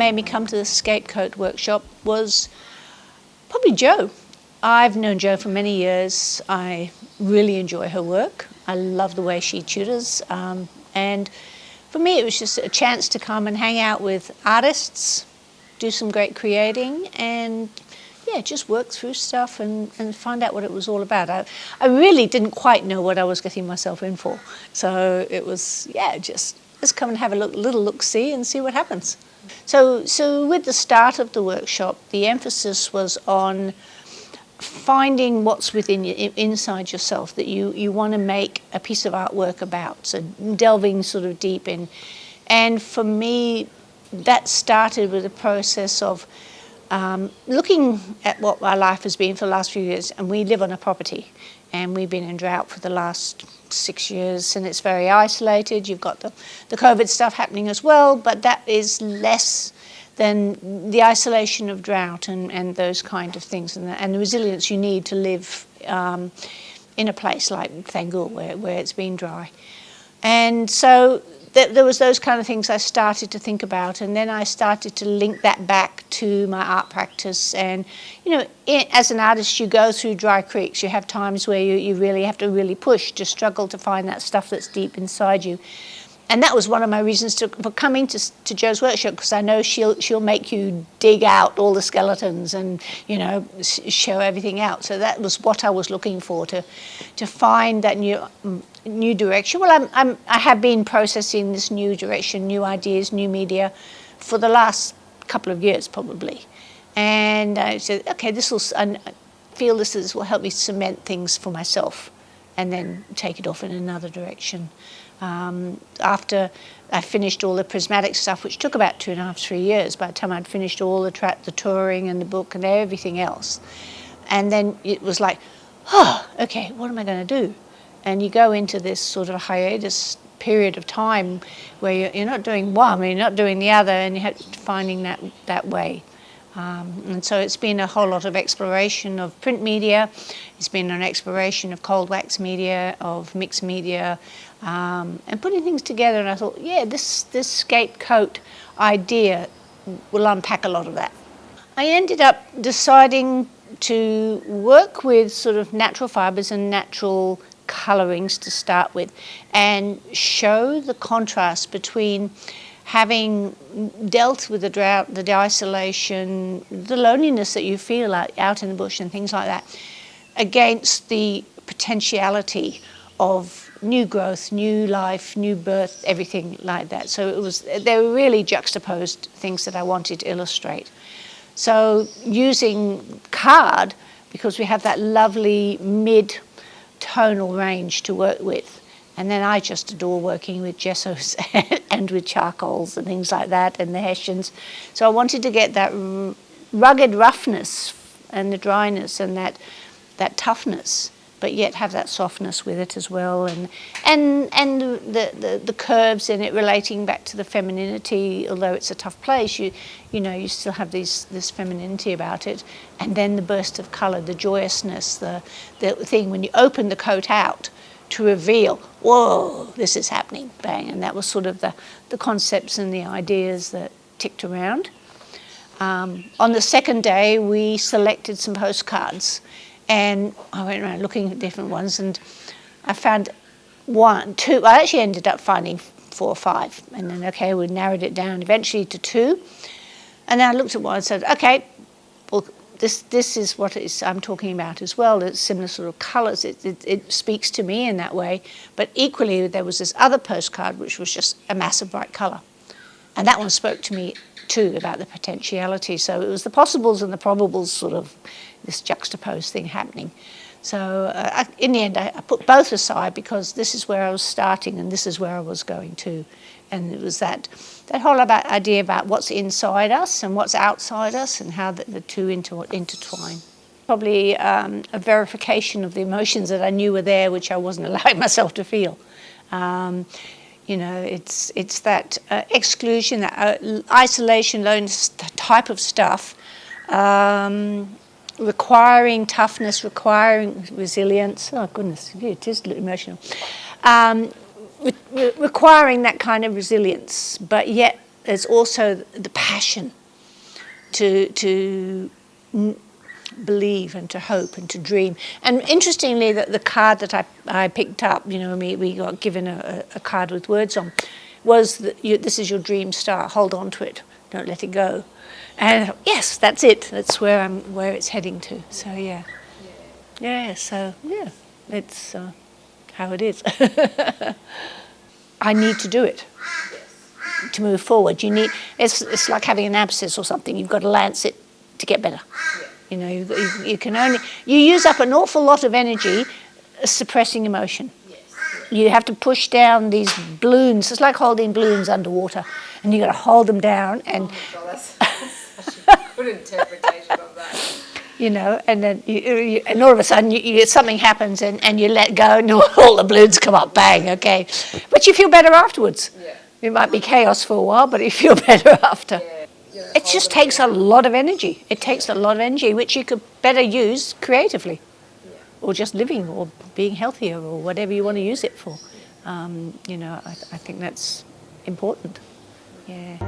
made me come to the Scape Coat workshop was probably Jo. I've known Jo for many years. I really enjoy her work. I love the way she tutors. And for me, it was just a chance to come and hang out with artists, do some great creating, and just work through stuff and find out what it was all about. I really didn't quite know what I was getting myself in for. So it was, just let's come and have a little look-see and see what happens. So with the start of the workshop, the emphasis was on finding what's within you, inside yourself, that you want to make a piece of artwork about. So delving sort of deep in. And for me, that started with a process of looking at what my life has been for the last few years. And we live on a property, and we've been in drought for the last 6 years, and it's very isolated. You've got the COVID stuff happening as well, but that is less than the isolation of drought and those kind of things, and the resilience you need to live in a place like Thangul where it's been dry. And so there was those kind of things I started to think about, and then I started to link that back to my art practice. And as an artist, you go through dry creeks. You have times where you really have to really push to struggle to find that stuff that's deep inside you. And that was one of my reasons for coming to Jo's workshop, because I know she'll make you dig out all the skeletons and show everything out. So that was what I was looking for, to find that new direction. Well, I have been processing this new direction, new ideas, new media, for the last couple of years probably. And I said, okay, I feel this will help me cement things for myself, and then take it off in another direction. After I finished all the prismatic stuff, which took about 2.5, 3 years, by the time I'd finished all the touring and the book and everything else. And then it was like, okay, what am I going to do? And you go into this sort of hiatus period of time where you're not doing one, you're not doing the other, and you're finding that way. And so it's been a whole lot of exploration of print media. It's been an exploration of cold wax media, of mixed media, and putting things together. And I thought, this Scape Coat idea will unpack a lot of that. I ended up deciding to work with sort of natural fibres and natural colourings to start with, and show the contrast between having dealt with the drought, the isolation, the loneliness that you feel out in the bush and things like that, against the potentiality of new growth, new life, new birth, everything like that. So they were really juxtaposed things that I wanted to illustrate. So using card, because we have that lovely mid-tonal range to work with. And then I just adore working with gessos and with charcoals and things like that, and the Hessians. So I wanted to get that rugged roughness and the dryness and that toughness, but yet have that softness with it as well, and the curves in it relating back to the femininity. Although it's a tough place, you still have this femininity about it, and then the burst of colour, the joyousness, the thing when you open the coat out to reveal, whoa, this is happening, bang. And that was sort of the concepts and the ideas that ticked around. On the second day, we selected some postcards, and I went around looking at different ones, and I found 1, 2, I actually ended up finding 4 or 5, and then, we narrowed it down eventually to 2. And then I looked at one and said, okay, well, this is what I'm talking about as well. It's similar sort of colours. It speaks to me in that way. But equally, there was this other postcard which was just a massive bright colour, and that one spoke to me too about the potentiality. So it was the possibles and the probables, sort of this juxtaposed thing happening. So in the end, I put both aside, because this is where I was starting and this is where I was going to. And it was that whole idea about what's inside us and what's outside us, and how the two intertwine. Probably a verification of the emotions that I knew were there, which I wasn't allowing myself to feel. It's that exclusion, that isolation, loneliness type of stuff, requiring toughness, requiring resilience. Oh goodness, it is emotional. Requiring that kind of resilience, but yet there's also the passion to believe and to hope and to dream. And interestingly, the card that I picked up, we got given a card with words on, was that this is your dream star. Hold on to it. Don't let it go. And I thought, yes, that's it. That's where it's heading to. So yeah. So yeah, it's how it is. I need to do it to move forward. It's like having an abscess or something. You've got to lance it to get better. You can only use up an awful lot of energy suppressing emotion. You have to push down these balloons. It's like holding balloons underwater, and you've got to hold them down. And that's such a good interpretation of that. And then and all of a sudden something happens, and you let go, and all the balloons come up, bang, okay. But you feel better afterwards. Yeah. It might be chaos for a while, but you feel better after. Yeah. It just takes a lot of energy. It takes a lot of energy, which you could better use creatively, or just living, or being healthier, or whatever you want to use it for. I think that's important. Yeah.